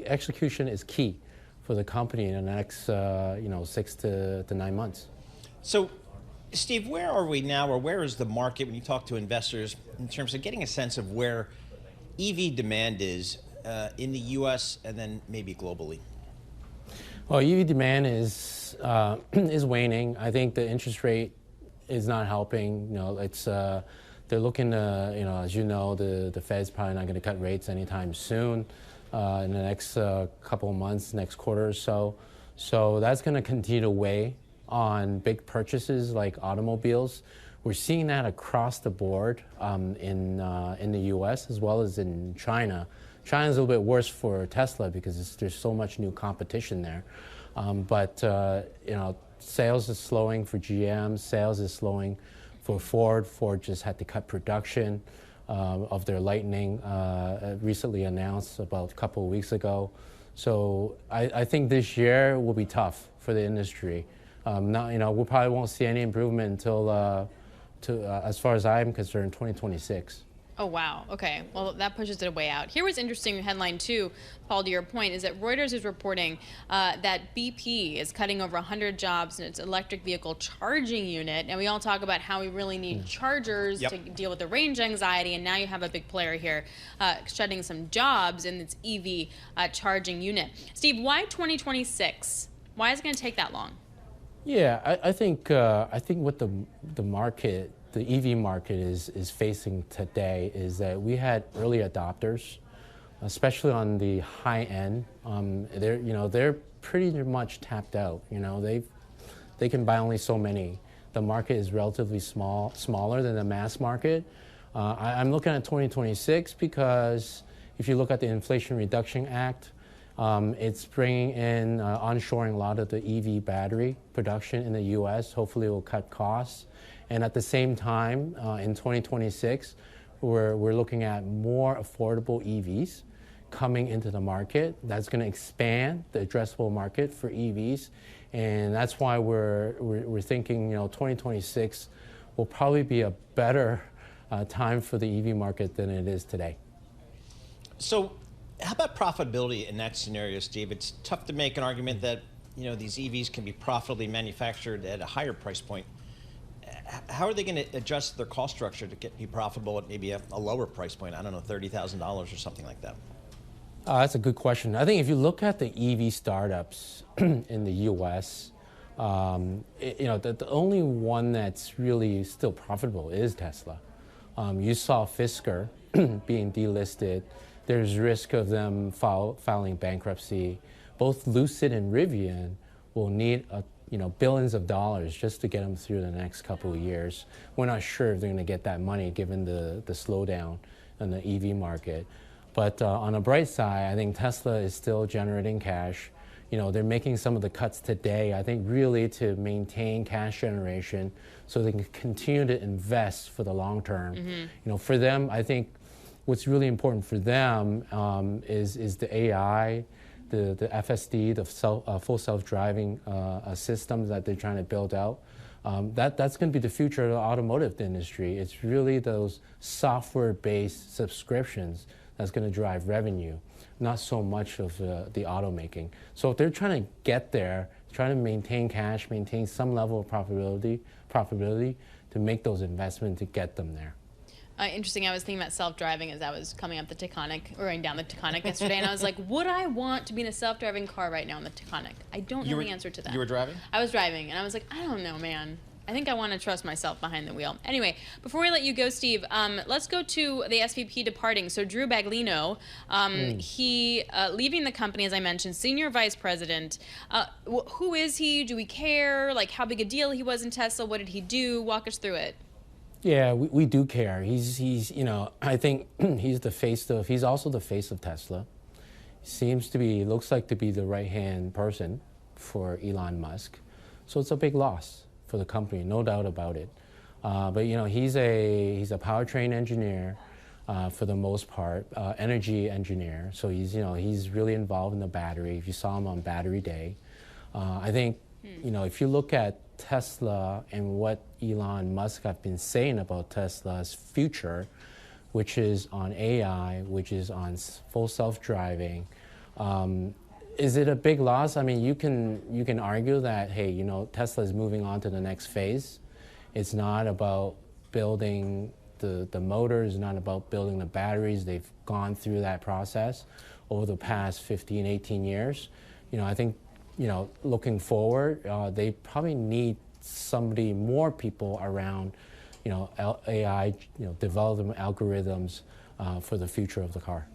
execution is key for the company in the next 6 to 9 months. So, Steve, where are we now, or where is the market when you talk to investors in terms of getting a sense of where EV demand is in the U.S. and then maybe globally? Well, EV demand is waning. I think the interest rate is not helping. It's they're looking to, as you know, the Fed's probably not going to cut rates anytime soon in the next couple of months, next quarter or so. So that's going to continue to weigh on big purchases like automobiles. We're seeing that across the board in the U.S. as well as in China. China's a little bit worse for Tesla because there's so much new competition there. But sales is slowing for GM. Sales is slowing for Ford. Ford just had to cut production of their Lightning, recently announced about a couple of weeks ago. So I think this year will be tough for the industry. We probably won't see any improvement until, as far as I'm concerned, 2026. Oh, wow. Okay. Well, that pushes it way out. Here was interesting headline, too, Paul, to your point, is that Reuters is reporting that BP is cutting over 100 jobs in its electric vehicle charging unit. And we all talk about how we really need chargers to deal with the range anxiety. And now you have a big player here shedding some jobs in its EV charging unit. Steve, why 2026? Why is it going to take that long? Yeah, I think what the market, the EV market is facing today is that we had early adopters, especially on the high end. They're pretty much tapped out. They can buy only so many. The market is relatively smaller than the mass market. I'm looking at 2026 because if you look at the Inflation Reduction Act, it's bringing in onshoring a lot of the EV battery production in the U.S. Hopefully it will cut costs. And at the same time, in 2026, we're looking at more affordable EVs coming into the market. That's going to expand the addressable market for EVs. And that's why we're thinking, 2026 will probably be a better time for the EV market than it is today. So, how about profitability in that scenario, Steve? It's tough to make an argument that these EVs can be profitably manufactured at a higher price point. How are they going to adjust their cost structure to be profitable at maybe a lower price point? I don't know, $30,000 or something like that. That's a good question. I think if you look at the EV startups in the U.S., the only one that's really still profitable is Tesla. You saw Fisker being delisted. There's risk of them filing bankruptcy. Both Lucid and Rivian will need billions of dollars just to get them through the next couple of years. We're not sure if they're going to get that money given the slowdown in the EV market. But on the bright side, I think Tesla is still generating cash. They're making some of the cuts today, I think, really to maintain cash generation so they can continue to invest for the long term. Mm-hmm. For them, I think what's really important for them is the AI, the FSD, the full self-driving systems that they're trying to build out. That's going to be the future of the automotive industry. It's really those software-based subscriptions that's going to drive revenue, not so much of the automaking. So if they're trying to get there, trying to maintain cash, maintain some level of profitability to make those investments to get them there. Interesting. I was thinking about self-driving as I was coming up the Taconic, or going down the Taconic yesterday, and I was like, would I want to be in a self-driving car right now on the Taconic? I don't know the answer to that. You were driving? I was driving, and I was like, I don't know, man. I think I want to trust myself behind the wheel. Anyway, before we let you go, Steve, let's go to the SVP departing. So Drew Baglino, he leaving the company, as I mentioned, senior vice president. Who is he? Do we care? Like, how big a deal he was in Tesla? What did he do? Walk us through it. Yeah, we do care. He's I think he's also the face of Tesla. Looks like to be the right-hand person for Elon Musk. So it's a big loss for the company, no doubt about it. But he's a powertrain engineer for the most part, energy engineer. So he's really involved in the battery. If you saw him on Battery Day, I think if you look at Tesla and what Elon Musk have been saying about Tesla's future, which is on AI, which is on full self-driving, Is it a big loss? I mean, you can argue that, hey, you know, Tesla is moving on to the next phase. It's not about building the motors, not about building the batteries. They've gone through that process over the past 15, 18 years. You know, I think, you know, looking forward, they probably need more people around, you know, AI, you know, development algorithms for the future of the car.